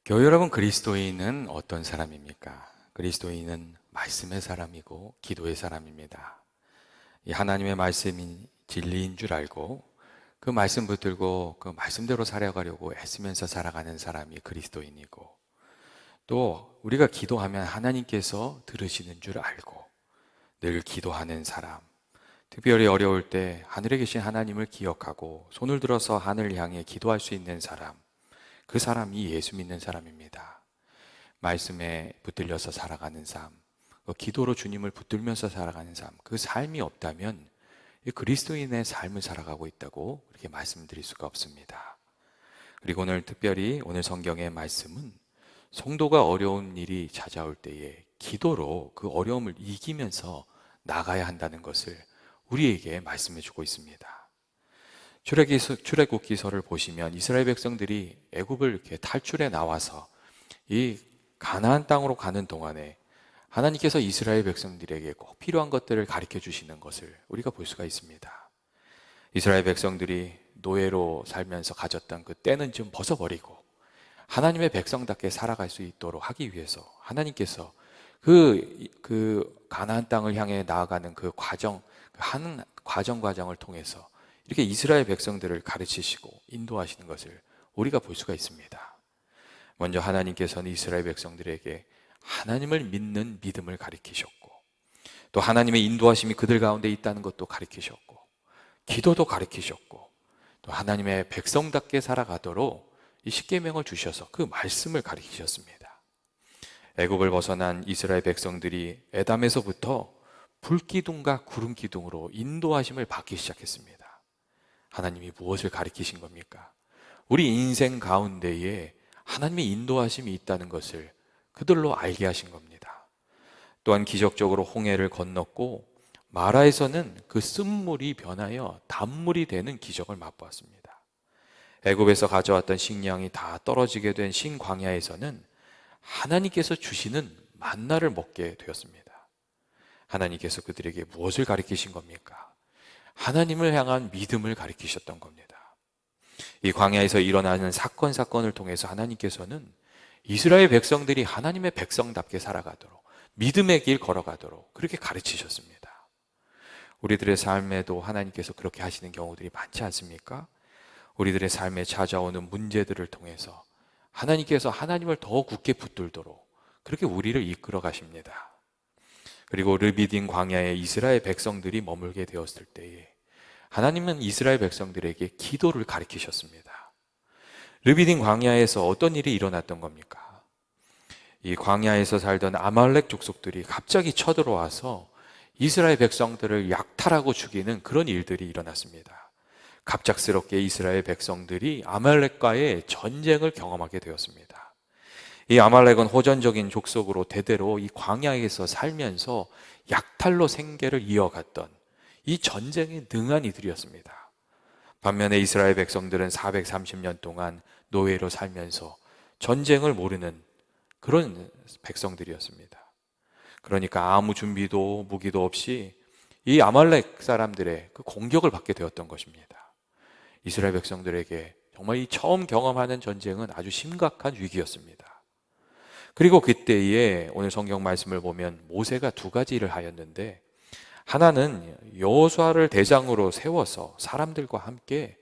교회 여러분, 그리스도인은 어떤 사람입니까? 그리스도인은 말씀의 사람이고 기도의 사람입니다. 이 하나님의 말씀이 진리인 줄 알고 그 말씀 붙들고 그 말씀대로 살아가려고 애쓰면서 살아가는 사람이 그리스도인이고, 또 우리가 기도하면 하나님께서 들으시는 줄 알고 늘 기도하는 사람, 특별히 어려울 때 하늘에 계신 하나님을 기억하고 손을 들어서 하늘 향해 기도할 수 있는 사람, 그 사람이 예수 믿는 사람입니다. 말씀에 붙들려서 살아가는 삶, 기도로 주님을 붙들면서 살아가는 삶, 그 삶이 없다면 그리스도인의 삶을 살아가고 있다고 그렇게 말씀드릴 수가 없습니다. 그리고 오늘 특별히 오늘 성경의 말씀은 성도가 어려운 일이 찾아올 때에 기도로 그 어려움을 이기면서 나가야 한다는 것을 우리에게 말씀해 주고 있습니다. 출애굽기서를 보시면 이스라엘 백성들이 애굽을 이렇게 탈출해 나와서 이 가나안 땅으로 가는 동안에 하나님께서 이스라엘 백성들에게 꼭 필요한 것들을 가르쳐 주시는 것을 우리가 볼 수가 있습니다. 이스라엘 백성들이 노예로 살면서 가졌던 그 때는 좀 벗어버리고 하나님의 백성답게 살아갈 수 있도록 하기 위해서 하나님께서 그 가나안 땅을 향해 나아가는 그 과정, 하는 과정을 통해서 이렇게 이스라엘 백성들을 가르치시고 인도하시는 것을 우리가 볼 수가 있습니다. 먼저 하나님께서는 이스라엘 백성들에게 하나님을 믿는 믿음을 가르치셨고, 또 하나님의 인도하심이 그들 가운데 있다는 것도 가르치셨고, 기도도 가르치셨고, 또 하나님의 백성답게 살아가도록 이 십계명을 주셔서 그 말씀을 가르치셨습니다. 애굽을 벗어난 이스라엘 백성들이 에담에서부터 불기둥과 구름기둥으로 인도하심을 받기 시작했습니다. 하나님이 무엇을 가르치신 겁니까? 우리 인생 가운데에 하나님의 인도하심이 있다는 것을 그들로 알게 하신 겁니다. 또한 기적적으로 홍해를 건넜고 마라에서는 그 쓴물이 변하여 단물이 되는 기적을 맛보았습니다. 애굽에서 가져왔던 식량이 다 떨어지게 된 신광야에서는 하나님께서 주시는 만나를 먹게 되었습니다. 하나님께서 그들에게 무엇을 가르치신 겁니까? 하나님을 향한 믿음을 가르치셨던 겁니다. 이 광야에서 일어나는 사건을 통해서 하나님께서는 이스라엘 백성들이 하나님의 백성답게 살아가도록, 믿음의 길 걸어가도록 그렇게 가르치셨습니다. 우리들의 삶에도 하나님께서 그렇게 하시는 경우들이 많지 않습니까? 우리들의 삶에 찾아오는 문제들을 통해서 하나님께서 하나님을 더 굳게 붙들도록 그렇게 우리를 이끌어 가십니다. 그리고 르비딘 광야에 이스라엘 백성들이 머물게 되었을 때에 하나님은 이스라엘 백성들에게 기도를 가르치셨습니다. 르비딘 광야에서 어떤 일이 일어났던 겁니까? 이 광야에서 살던 아말렉 족속들이 갑자기 쳐들어와서 이스라엘 백성들을 약탈하고 죽이는 그런 일들이 일어났습니다. 갑작스럽게 이스라엘 백성들이 아말렉과의 전쟁을 경험하게 되었습니다. 이 아말렉은 호전적인 족속으로 대대로 이 광야에서 살면서 약탈로 생계를 이어갔던 이 전쟁에 능한 이들이었습니다. 반면에 이스라엘 백성들은 430년 동안 노예로 살면서 전쟁을 모르는 그런 백성들이었습니다. 그러니까 아무 준비도 무기도 없이 이 아말렉 사람들의 그 공격을 받게 되었던 것입니다. 이스라엘 백성들에게 정말 이 처음 경험하는 전쟁은 아주 심각한 위기였습니다. 그리고 그때에 오늘 성경 말씀을 보면 모세가 두 가지 일을 하였는데, 하나는 여호수아를 대장으로 세워서 사람들과 함께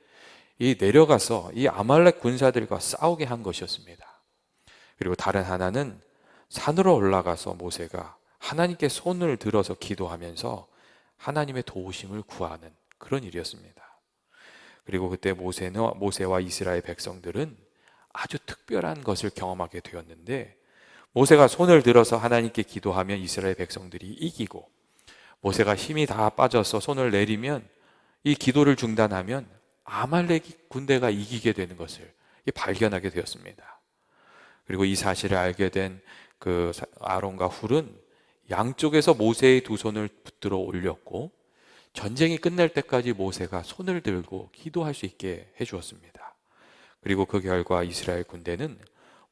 내려가서 이 아말렉 군사들과 싸우게 한 것이었습니다. 그리고 다른 하나는 산으로 올라가서 모세가 하나님께 손을 들어서 기도하면서 하나님의 도우심을 구하는 그런 일이었습니다. 그리고 그때 모세와 이스라엘 백성들은 아주 특별한 것을 경험하게 되었는데, 모세가 손을 들어서 하나님께 기도하면 이스라엘 백성들이 이기고, 모세가 힘이 다 빠져서 손을 내리면 이 기도를 중단하면 아말렉 군대가 이기게 되는 것을 발견하게 되었습니다. 그리고 이 사실을 알게 된 그 아론과 훌은 양쪽에서 모세의 두 손을 붙들어 올렸고, 전쟁이 끝날 때까지 모세가 손을 들고 기도할 수 있게 해주었습니다. 그리고 그 결과 이스라엘 군대는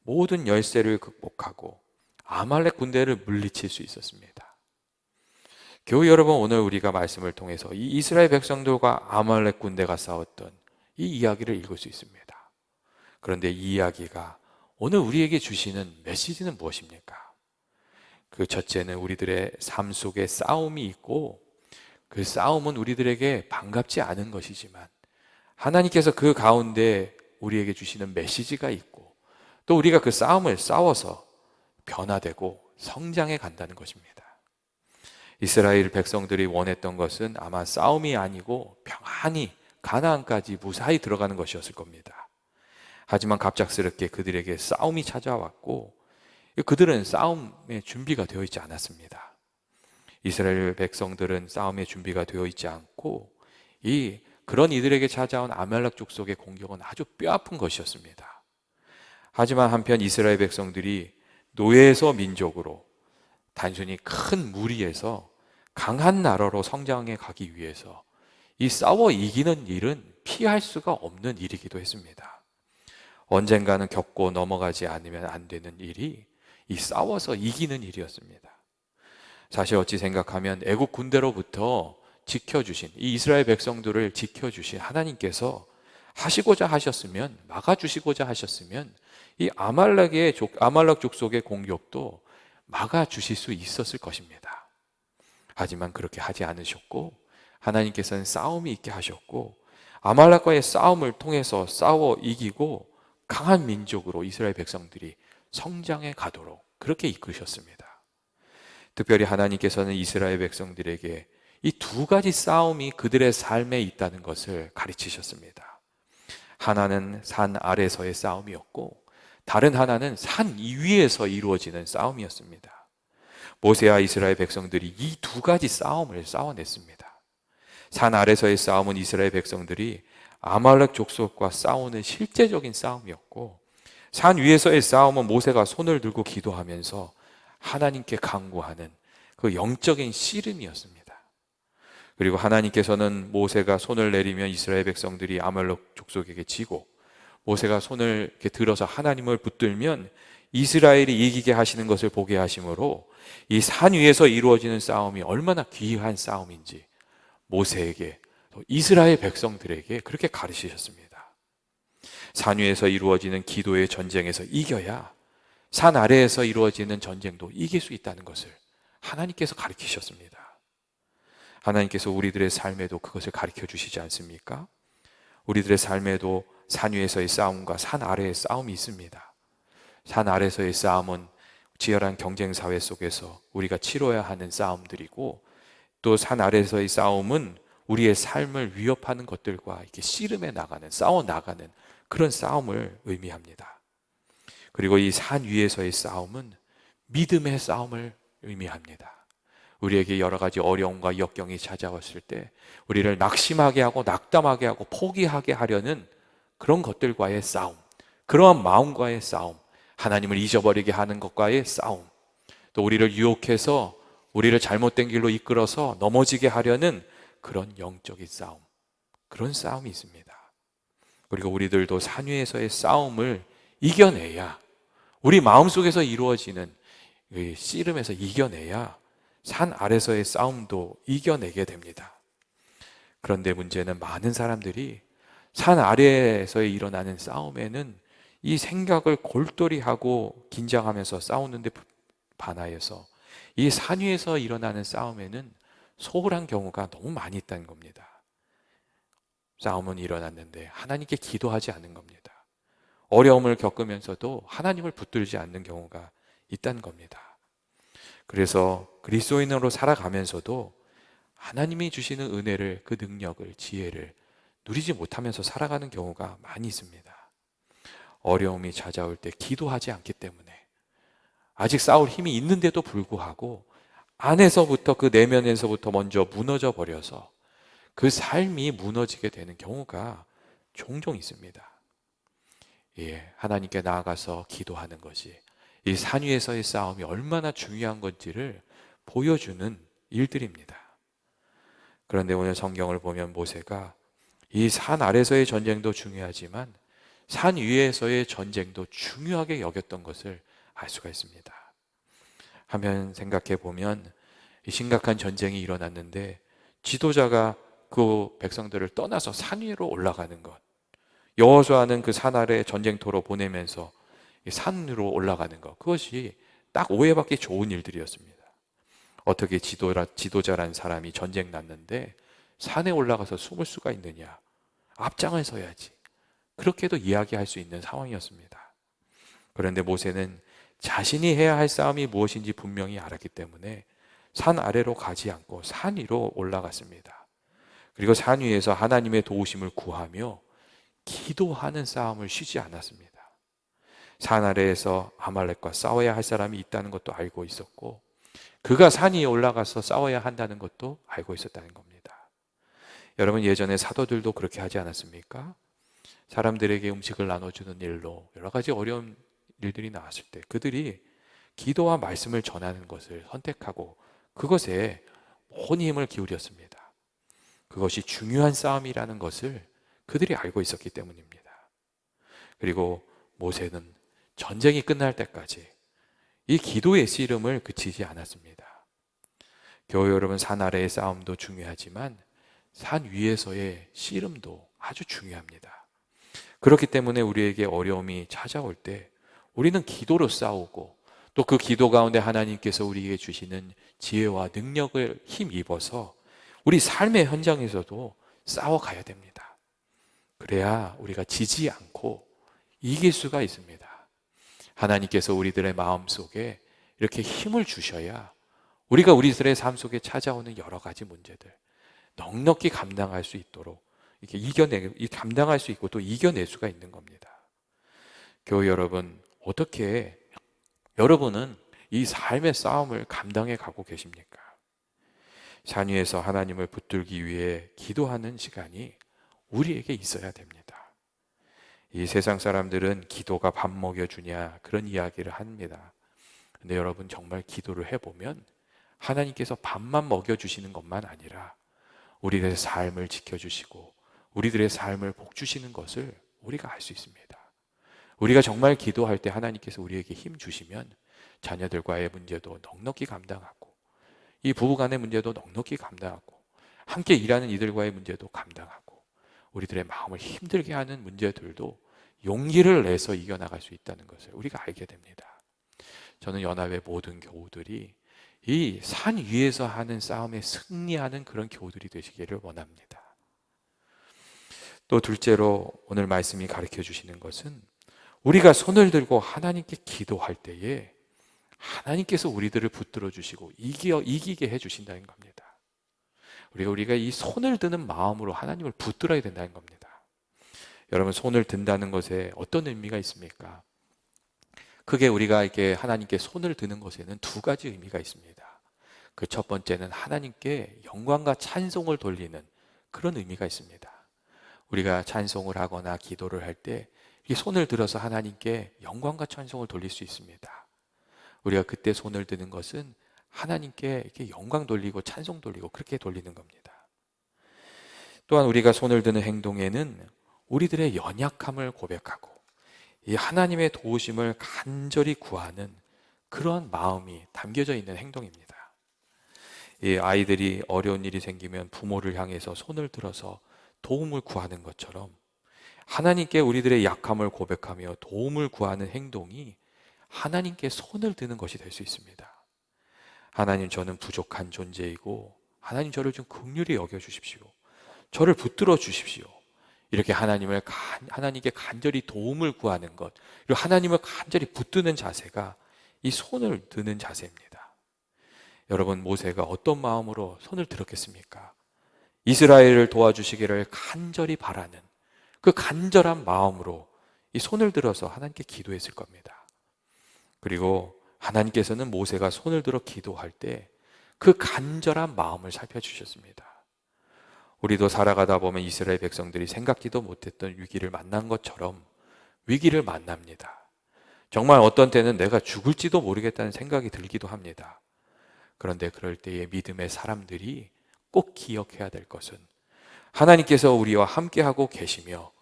모든 열세를 극복하고 아말렉 군대를 물리칠 수 있었습니다. 교회 여러분, 오늘 우리가 말씀을 통해서 이 이스라엘 백성들과 아말렉 군대가 싸웠던 이 이야기를 읽을 수 있습니다. 그런데 이 이야기가 오늘 우리에게 주시는 메시지는 무엇입니까? 그 첫째는 우리들의 삶 속에 싸움이 있고, 그 싸움은 우리들에게 반갑지 않은 것이지만 하나님께서 그 가운데 우리에게 주시는 메시지가 있고, 또 우리가 그 싸움을 싸워서 변화되고 성장해 간다는 것입니다. 이스라엘 백성들이 원했던 것은 아마 싸움이 아니고 평안히 가나안까지 무사히 들어가는 것이었을 겁니다. 하지만 갑작스럽게 그들에게 싸움이 찾아왔고, 그들은 싸움에 준비가 되어 있지 않았습니다. 이스라엘 백성들은 싸움에 준비가 되어 있지 않고, 그런 이들에게 찾아온 아말렉 족속의 공격은 아주 뼈아픈 것이었습니다. 하지만 한편 이스라엘 백성들이 노예에서 민족으로, 단순히 큰 무리에서 강한 나라로 성장해 가기 위해서 이 싸워 이기는 일은 피할 수가 없는 일이기도 했습니다. 언젠가는 겪고 넘어가지 않으면 안 되는 일이 이 싸워서 이기는 일이었습니다. 사실 어찌 생각하면 애국 군대로부터 지켜주신, 이 이스라엘 백성들을 지켜주신 하나님께서 하시고자 하셨으면, 막아주시고자 하셨으면 이 아말렉 족속의 공격도 막아주실 수 있었을 것입니다. 하지만 그렇게 하지 않으셨고, 하나님께서는 싸움이 있게 하셨고, 아말렉과의 싸움을 통해서 싸워 이기고 강한 민족으로 이스라엘 백성들이 성장해 가도록 그렇게 이끄셨습니다. 특별히 하나님께서는 이스라엘 백성들에게 이 두 가지 싸움이 그들의 삶에 있다는 것을 가르치셨습니다. 하나는 산 아래서의 싸움이었고, 다른 하나는 산 위에서 이루어지는 싸움이었습니다. 모세와 이스라엘 백성들이 이 두 가지 싸움을 싸워냈습니다. 산 아래서의 싸움은 이스라엘 백성들이 아말렉 족속과 싸우는 실제적인 싸움이었고, 산 위에서의 싸움은 모세가 손을 들고 기도하면서 하나님께 간구하는 그 영적인 씨름이었습니다. 그리고 하나님께서는 모세가 손을 내리면 이스라엘 백성들이 아말렉 족속에게 지고, 모세가 손을 이렇게 들어서 하나님을 붙들면 이스라엘이 이기게 하시는 것을 보게 하심으로 이 산 위에서 이루어지는 싸움이 얼마나 귀한 싸움인지 모세에게, 또 이스라엘 백성들에게 그렇게 가르치셨습니다. 산 위에서 이루어지는 기도의 전쟁에서 이겨야 산 아래에서 이루어지는 전쟁도 이길 수 있다는 것을 하나님께서 가르치셨습니다. 하나님께서 우리들의 삶에도 그것을 가르쳐 주시지 않습니까? 우리들의 삶에도 산 위에서의 싸움과 산 아래의 싸움이 있습니다. 산 아래서의 싸움은 치열한 경쟁 사회 속에서 우리가 치러야 하는 싸움들이고, 또 산 아래서의 싸움은 우리의 삶을 위협하는 것들과 이렇게 씨름해 나가는, 싸워 나가는 그런 싸움을 의미합니다. 그리고 이 산 위에서의 싸움은 믿음의 싸움을 의미합니다. 우리에게 여러 가지 어려움과 역경이 찾아왔을 때 우리를 낙심하게 하고 낙담하게 하고 포기하게 하려는 그런 것들과의 싸움, 그러한 마음과의 싸움, 하나님을 잊어버리게 하는 것과의 싸움, 또 우리를 유혹해서 우리를 잘못된 길로 이끌어서 넘어지게 하려는 그런 영적인 싸움, 그런 싸움이 있습니다. 그리고 우리들도 산 위에서의 싸움을 이겨내야, 우리 마음속에서 이루어지는 씨름에서 이겨내야 산 아래서의 싸움도 이겨내게 됩니다. 그런데 문제는 많은 사람들이 산 아래에서 일어나는 싸움에는 이 생각을 골똘히 하고 긴장하면서 싸우는데 반하여서 이 산 위에서 일어나는 싸움에는 소홀한 경우가 너무 많이 있다는 겁니다. 싸움은 일어났는데 하나님께 기도하지 않는 겁니다. 어려움을 겪으면서도 하나님을 붙들지 않는 경우가 있다는 겁니다. 그래서 그리스도인으로 살아가면서도 하나님이 주시는 은혜를, 그 능력을, 지혜를 누리지 못하면서 살아가는 경우가 많이 있습니다. 어려움이 찾아올 때 기도하지 않기 때문에, 아직 싸울 힘이 있는데도 불구하고 안에서부터, 그 내면에서부터 먼저 무너져 버려서 그 삶이 무너지게 되는 경우가 종종 있습니다. 하나님께 나아가서 기도하는 것이 이 산 위에서의 싸움이 얼마나 중요한 건지를 보여주는 일들입니다. 그런데 오늘 성경을 보면 모세가 이 산 아래서의 전쟁도 중요하지만 산 위에서의 전쟁도 중요하게 여겼던 것을 알 수가 있습니다. 한편 생각해 보면 이 심각한 전쟁이 일어났는데 지도자가 그 백성들을 떠나서 산 위로 올라가는 것, 여호수아는 그 산 아래 전쟁터로 보내면서 산으로 올라가는 것, 그것이 딱 오해받기 좋은 일들이었습니다. 어떻게 지도자란 사람이 전쟁 났는데 산에 올라가서 숨을 수가 있느냐? 앞장을 서야지. 그렇게도 이야기할 수 있는 상황이었습니다. 그런데 모세는 자신이 해야 할 싸움이 무엇인지 분명히 알았기 때문에 산 아래로 가지 않고 산 위로 올라갔습니다. 그리고 산 위에서 하나님의 도우심을 구하며 기도하는 싸움을 쉬지 않았습니다. 산 아래에서 아말렉과 싸워야 할 사람이 있다는 것도 알고 있었고, 그가 산 위에 올라가서 싸워야 한다는 것도 알고 있었다는 겁니다. 여러분, 예전에 사도들도 그렇게 하지 않았습니까? 사람들에게 음식을 나눠주는 일로 여러 가지 어려운 일들이 나왔을 때 그들이 기도와 말씀을 전하는 것을 선택하고 그것에 온 힘을 기울였습니다. 그것이 중요한 싸움이라는 것을 그들이 알고 있었기 때문입니다. 그리고 모세는 전쟁이 끝날 때까지 이 기도의 씨름을 그치지 않았습니다. 교회 여러분, 산 아래의 싸움도 중요하지만 산 위에서의 씨름도 아주 중요합니다. 그렇기 때문에 우리에게 어려움이 찾아올 때 우리는 기도로 싸우고, 또 그 기도 가운데 하나님께서 우리에게 주시는 지혜와 능력을 힘입어서 우리 삶의 현장에서도 싸워가야 됩니다. 그래야 우리가 지지 않고 이길 수가 있습니다. 하나님께서 우리들의 마음속에 이렇게 힘을 주셔야 우리가 우리들의 삶 속에 찾아오는 여러 가지 문제들 넉넉히 감당할 수 있도록 이렇게 감당할 수 있고 또 이겨낼 수가 있는 겁니다. 교회 여러분, 어떻게 여러분은 이 삶의 싸움을 감당해 가고 계십니까? 산 위에서 하나님을 붙들기 위해 기도하는 시간이 우리에게 있어야 됩니다. 이 세상 사람들은 기도가 밥 먹여주냐 그런 이야기를 합니다. 근데 여러분, 정말 기도를 해보면 하나님께서 밥만 먹여주시는 것만 아니라 우리들의 삶을 지켜주시고 우리들의 삶을 복주시는 것을 우리가 알 수 있습니다. 우리가 정말 기도할 때 하나님께서 우리에게 힘 주시면 자녀들과의 문제도 넉넉히 감당하고, 이 부부간의 문제도 넉넉히 감당하고, 함께 일하는 이들과의 문제도 감당하고, 우리들의 마음을 힘들게 하는 문제들도 용기를 내서 이겨나갈 수 있다는 것을 우리가 알게 됩니다. 저는 연합의 모든 교우들이 이 산 위에서 하는 싸움에 승리하는 그런 교우들이 되시기를 원합니다. 또 둘째로 오늘 말씀이 가르쳐 주시는 것은 우리가 손을 들고 하나님께 기도할 때에 하나님께서 우리들을 붙들어 주시고 이기게 해 주신다는 겁니다. 우리가 이 손을 드는 마음으로 하나님을 붙들어야 된다는 겁니다. 여러분, 손을 든다는 것에 어떤 의미가 있습니까? 크게 우리가 이렇게 하나님께 손을 드는 것에는 두 가지 의미가 있습니다. 그 첫 번째는 하나님께 영광과 찬송을 돌리는 그런 의미가 있습니다. 우리가 찬송을 하거나 기도를 할 때 이 손을 들어서 하나님께 영광과 찬송을 돌릴 수 있습니다. 우리가 그때 손을 드는 것은 하나님께 이렇게 영광 돌리고 찬송 돌리고 그렇게 돌리는 겁니다. 또한 우리가 손을 드는 행동에는 우리들의 연약함을 고백하고 이 하나님의 도우심을 간절히 구하는 그런 마음이 담겨져 있는 행동입니다. 이 아이들이 어려운 일이 생기면 부모를 향해서 손을 들어서 도움을 구하는 것처럼 하나님께 우리들의 약함을 고백하며 도움을 구하는 행동이 하나님께 손을 드는 것이 될 수 있습니다. 하나님, 저는 부족한 존재이고 하나님 저를 좀 긍휼히 여겨주십시오. 저를 붙들어 주십시오. 이렇게 하나님께 간절히 도움을 구하는 것, 그리고 하나님을 간절히 붙드는 자세가 이 손을 드는 자세입니다. 여러분, 모세가 어떤 마음으로 손을 들었겠습니까? 이스라엘을 도와주시기를 간절히 바라는 그 간절한 마음으로 이 손을 들어서 하나님께 기도했을 겁니다. 그리고 하나님께서는 모세가 손을 들어 기도할 때 그 간절한 마음을 살펴주셨습니다. 우리도 살아가다 보면 이스라엘 백성들이 생각지도 못했던 위기를 만난 것처럼 위기를 만납니다. 정말 어떤 때는 내가 죽을지도 모르겠다는 생각이 들기도 합니다. 그런데 그럴 때의 믿음의 사람들이 꼭 기억해야 될 것은 하나님께서 우리와 함께하고 계시며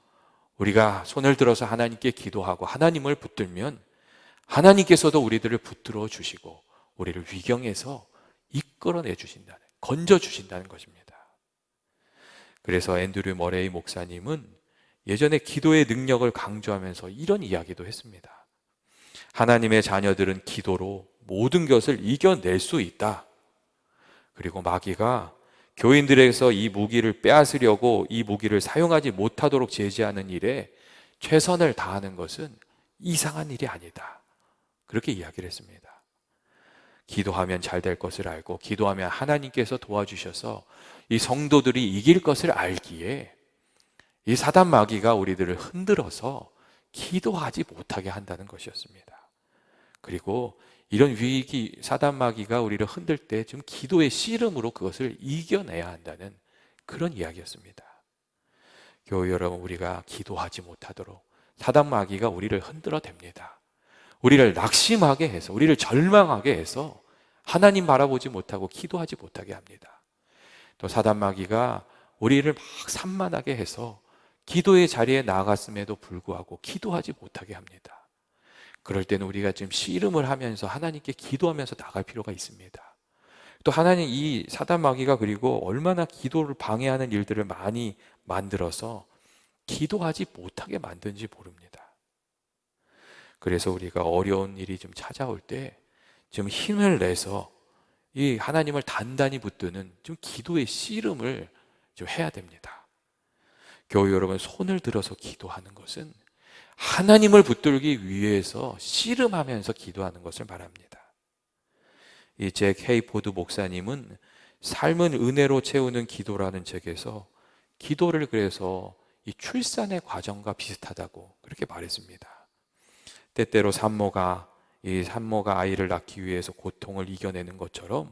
우리가 손을 들어서 하나님께 기도하고 하나님을 붙들면 하나님께서도 우리들을 붙들어 주시고 우리를 위경에서 이끌어내 주신다는, 건져 주신다는 것입니다. 그래서 앤드류 머레이 목사님은 예전에 기도의 능력을 강조하면서 이런 이야기도 했습니다. 하나님의 자녀들은 기도로 모든 것을 이겨낼 수 있다. 그리고 마귀가 교인들에게서 이 무기를 빼앗으려고 이 무기를 사용하지 못하도록 제지하는 일에 최선을 다하는 것은 이상한 일이 아니다. 그렇게 이야기를 했습니다. 기도하면 잘 될 것을 알고 기도하면 하나님께서 도와주셔서 이 성도들이 이길 것을 알기에 이 사단 마귀가 우리들을 흔들어서 기도하지 못하게 한다는 것이었습니다. 그리고 이런 위기, 사단 마귀가 우리를 흔들 때 좀 기도의 씨름으로 그것을 이겨내야 한다는 그런 이야기였습니다. 교회 여러분, 우리가 기도하지 못하도록 사단 마귀가 우리를 흔들어 댑니다. 우리를 낙심하게 해서, 우리를 절망하게 해서 하나님 바라보지 못하고 기도하지 못하게 합니다. 또 사단 마귀가 우리를 막 산만하게 해서 기도의 자리에 나아갔음에도 불구하고 기도하지 못하게 합니다. 그럴 때는 우리가 지금 씨름을 하면서 하나님께 기도하면서 나갈 필요가 있습니다. 또 하나님, 이 사단 마귀가 그리고 얼마나 기도를 방해하는 일들을 많이 만들어서 기도하지 못하게 만든지 모릅니다. 그래서 우리가 어려운 일이 좀 찾아올 때 좀 힘을 내서 이 하나님을 단단히 붙드는 좀 기도의 씨름을 좀 해야 됩니다. 교회 여러분, 손을 들어서 기도하는 것은 하나님을 붙들기 위해서 씨름하면서 기도하는 것을 말합니다. 이 잭 헤이포드 목사님은 삶은 은혜로 채우는 기도라는 책에서 기도를 그래서 이 출산의 과정과 비슷하다고 그렇게 말했습니다. 때때로 산모가 아이를 낳기 위해서 고통을 이겨내는 것처럼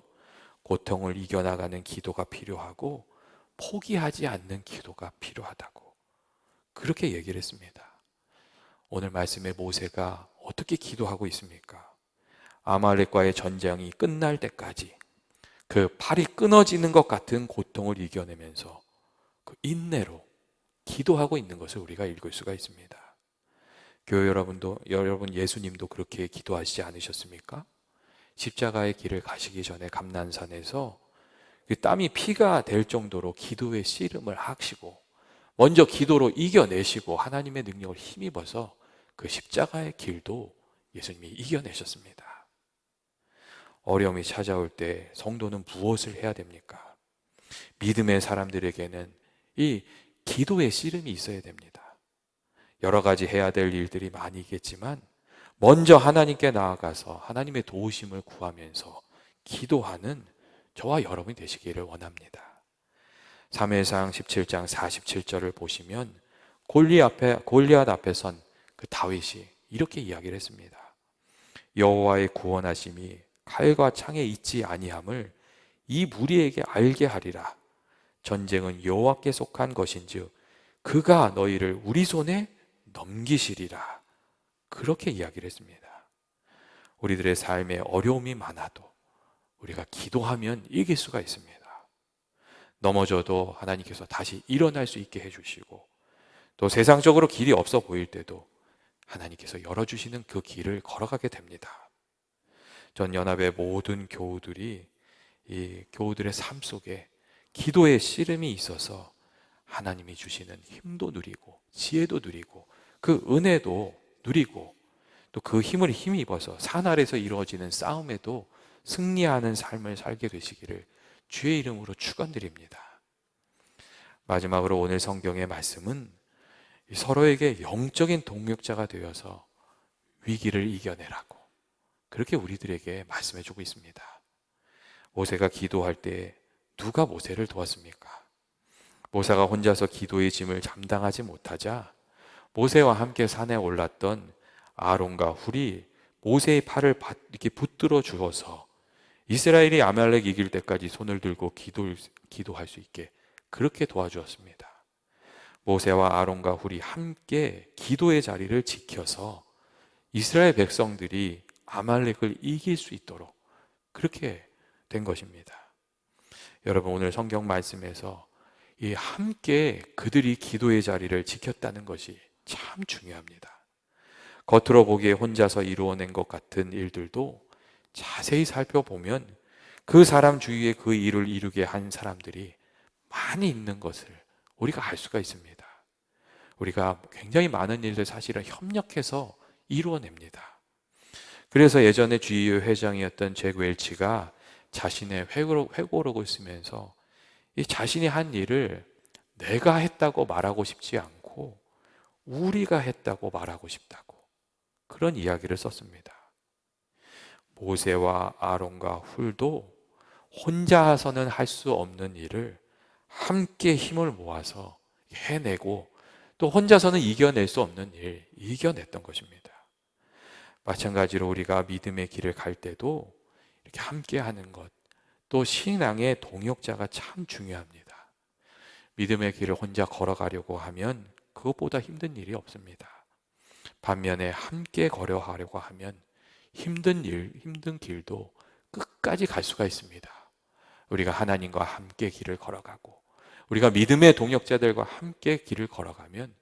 고통을 이겨나가는 기도가 필요하고 포기하지 않는 기도가 필요하다고 그렇게 얘기를 했습니다. 오늘 말씀에 모세가 어떻게 기도하고 있습니까? 아말렉과의 전쟁이 끝날 때까지 그 팔이 끊어지는 것 같은 고통을 이겨내면서 그 인내로 기도하고 있는 것을 우리가 읽을 수가 있습니다. 교회 여러분 예수님도 그렇게 기도하시지 않으셨습니까? 십자가의 길을 가시기 전에 감난산에서 그 땀이 피가 될 정도로 기도의 씨름을 하시고 먼저 기도로 이겨내시고 하나님의 능력을 힘입어서 그 십자가의 길도 예수님이 이겨내셨습니다. 어려움이 찾아올 때 성도는 무엇을 해야 됩니까? 믿음의 사람들에게는 이 기도의 씨름이 있어야 됩니다. 여러 가지 해야 될 일들이 많이 있겠지만 먼저 하나님께 나아가서 하나님의 도우심을 구하면서 기도하는 저와 여러분이 되시기를 원합니다. 사무엘상 17장 47절을 보시면 골리앗 앞에 선 그 다윗이 이렇게 이야기를 했습니다. 여호와의 구원하심이 칼과 창에 있지 아니함을 이 무리에게 알게 하리라. 전쟁은 여호와께 속한 것인즉 그가 너희를 우리 손에 넘기시리라. 그렇게 이야기를 했습니다. 우리들의 삶에 어려움이 많아도 우리가 기도하면 이길 수가 있습니다. 넘어져도 하나님께서 다시 일어날 수 있게 해주시고 또 세상적으로 길이 없어 보일 때도 하나님께서 열어주시는 그 길을 걸어가게 됩니다. 전 연합의 모든 교우들이 이 교우들의 삶 속에 기도의 씨름이 있어서 하나님이 주시는 힘도 누리고 지혜도 누리고 그 은혜도 누리고 또 그 힘을 힘입어서 산 아래서 이루어지는 싸움에도 승리하는 삶을 살게 되시기를 주의 이름으로 축원드립니다. 마지막으로 오늘 성경의 말씀은 서로에게 영적인 동력자가 되어서 위기를 이겨내라고 그렇게 우리들에게 말씀해 주고 있습니다. 모세가 기도할 때 누가 모세를 도왔습니까? 모세가 혼자서 기도의 짐을 감당하지 못하자 모세와 함께 산에 올랐던 아론과 훌이 모세의 팔을 이렇게 붙들어 주어서 이스라엘이 아말렉 이길 때까지 손을 들고 기도할 수 있게 그렇게 도와주었습니다. 모세와 아론과 훌이 함께 기도의 자리를 지켜서 이스라엘 백성들이 아말렉을 이길 수 있도록 그렇게 된 것입니다. 여러분, 오늘 성경 말씀에서 이 함께 그들이 기도의 자리를 지켰다는 것이 참 중요합니다. 겉으로 보기에 혼자서 이루어낸 것 같은 일들도 자세히 살펴보면 그 사람 주위에 그 일을 이루게 한 사람들이 많이 있는 것을 우리가 알 수가 있습니다. 우리가 굉장히 많은 일들 사실은 협력해서 이루어냅니다. 그래서 예전에 GEO 회장이었던 잭 웰치가 자신의 회고록을 쓰면서 이 자신이 한 일을 내가 했다고 말하고 싶지 않고 우리가 했다고 말하고 싶다고 그런 이야기를 썼습니다. 모세와 아론과 훌도 혼자서는 할 수 없는 일을 함께 힘을 모아서 해내고 또 혼자서는 이겨낼 수 없는 일 이겨냈던 것입니다. 마찬가지로 우리가 믿음의 길을 갈 때도 이렇게 함께 하는 것, 또 신앙의 동역자가 참 중요합니다. 믿음의 길을 혼자 걸어가려고 하면 그것보다 힘든 일이 없습니다. 반면에 함께 걸어가려고 하면 힘든 일, 힘든 길도 끝까지 갈 수가 있습니다. 우리가 하나님과 함께 길을 걸어가고 우리가 믿음의 동역자들과 함께 길을 걸어가면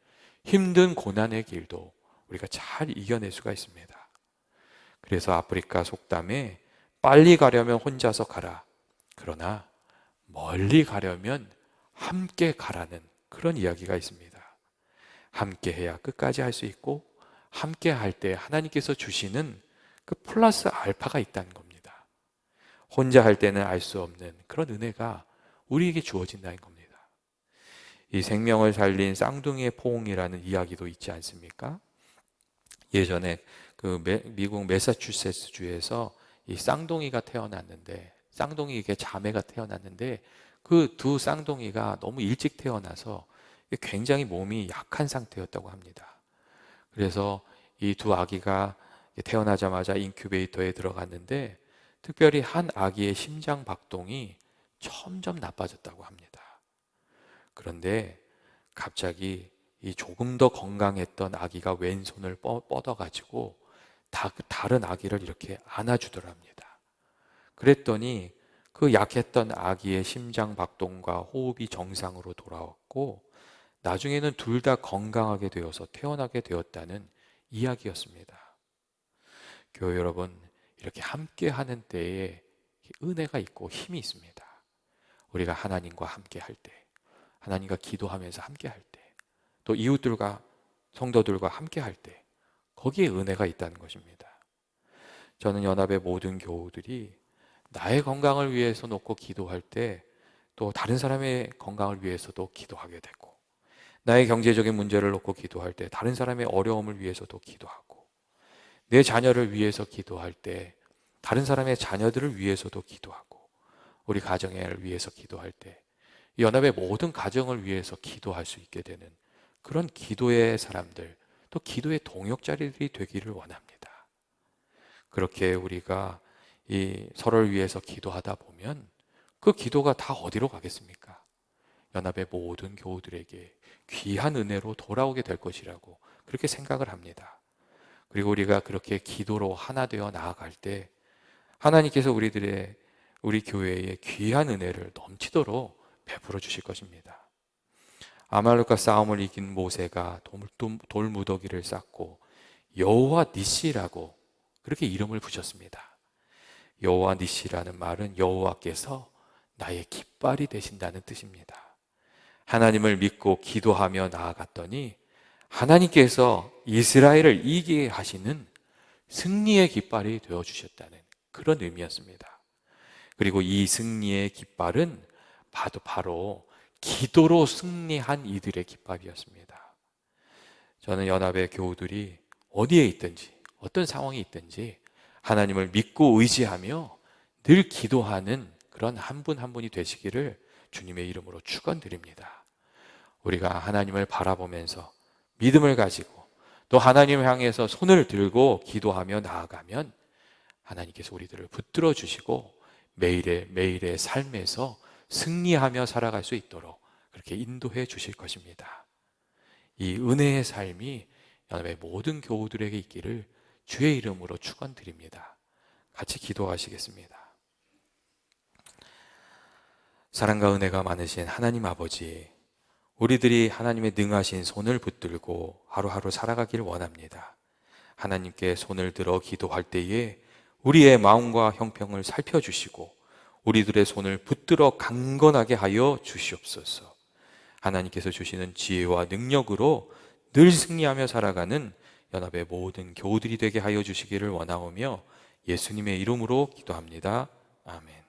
힘든 고난의 길도 우리가 잘 이겨낼 수가 있습니다. 그래서 아프리카 속담에 빨리 가려면 혼자서 가라. 그러나 멀리 가려면 함께 가라는 그런 이야기가 있습니다. 함께 해야 끝까지 할 수 있고 함께 할 때 하나님께서 주시는 그 플러스 알파가 있다는 겁니다. 혼자 할 때는 알 수 없는 그런 은혜가 우리에게 주어진다는 겁니다. 이 생명을 살린 쌍둥이의 포옹이라는 이야기도 있지 않습니까? 예전에 그 미국 매사추세츠 주에서 이 쌍둥이가 태어났는데 쌍둥이에게 자매가 태어났는데 그 두 쌍둥이가 너무 일찍 태어나서 굉장히 몸이 약한 상태였다고 합니다. 그래서 이 두 아기가 태어나자마자 인큐베이터에 들어갔는데 특별히 한 아기의 심장 박동이 점점 나빠졌다고 합니다. 그런데 갑자기 이 조금 더 건강했던 아기가 왼손을 뻗어가지고 다른 아기를 이렇게 안아주더랍니다. 그랬더니 그 약했던 아기의 심장 박동과 호흡이 정상으로 돌아왔고 나중에는 둘 다 건강하게 되어서 태어나게 되었다는 이야기였습니다. 교회 여러분, 이렇게 함께 하는 때에 은혜가 있고 힘이 있습니다. 우리가 하나님과 함께 할 때, 하나님과 기도하면서 함께 할 때, 또 이웃들과 성도들과 함께 할 때, 거기에 은혜가 있다는 것입니다. 저는 연합의 모든 교우들이 나의 건강을 위해서 놓고 기도할 때 또 다른 사람의 건강을 위해서도 기도하게 되고, 나의 경제적인 문제를 놓고 기도할 때 다른 사람의 어려움을 위해서도 기도하고, 내 자녀를 위해서 기도할 때 다른 사람의 자녀들을 위해서도 기도하고, 우리 가정을 위해서 기도할 때 연합의 모든 가정을 위해서 기도할 수 있게 되는 그런 기도의 사람들, 또 기도의 동역자들이 되기를 원합니다. 그렇게 우리가 이 서로를 위해서 기도하다 보면 그 기도가 다 어디로 가겠습니까? 연합의 모든 교우들에게 귀한 은혜로 돌아오게 될 것이라고 그렇게 생각을 합니다. 그리고 우리가 그렇게 기도로 하나 되어 나아갈 때 하나님께서 우리 교회에 귀한 은혜를 넘치도록 베풀어 주실 것입니다. 아말렉과 싸움을 이긴 모세가 돌무더기를 쌓고 여호와 니시라고 그렇게 이름을 붙였습니다. 여호와 니시라는 말은 여호와께서 나의 깃발이 되신다는 뜻입니다. 하나님을 믿고 기도하며 나아갔더니 하나님께서 이스라엘을 이기게 하시는 승리의 깃발이 되어주셨다는 그런 의미였습니다. 그리고 이 승리의 깃발은 바로 기도로 승리한 이들의 깃발이었습니다. 저는 연합의 교우들이 어디에 있든지 어떤 상황이 있든지 하나님을 믿고 의지하며 늘 기도하는 그런 한 분 한 분이 되시기를 주님의 이름으로 축원드립니다. 우리가 하나님을 바라보면서 믿음을 가지고 또 하나님을 향해서 손을 들고 기도하며 나아가면 하나님께서 우리들을 붙들어 주시고 매일의 삶에서 승리하며 살아갈 수 있도록 그렇게 인도해 주실 것입니다. 이 은혜의 삶이 연합의 모든 교우들에게 있기를 주의 이름으로 축원드립니다. 같이 기도하시겠습니다. 사랑과 은혜가 많으신 하나님 아버지, 우리들이 하나님의 능하신 손을 붙들고 하루하루 살아가길 원합니다. 하나님께 손을 들어 기도할 때에 우리의 마음과 형편을 살펴주시고 우리들의 손을 붙들어 강건하게 하여 주시옵소서. 하나님께서 주시는 지혜와 능력으로 늘 승리하며 살아가는 연합의 모든 교우들이 되게 하여 주시기를 원하오며 예수님의 이름으로 기도합니다. 아멘.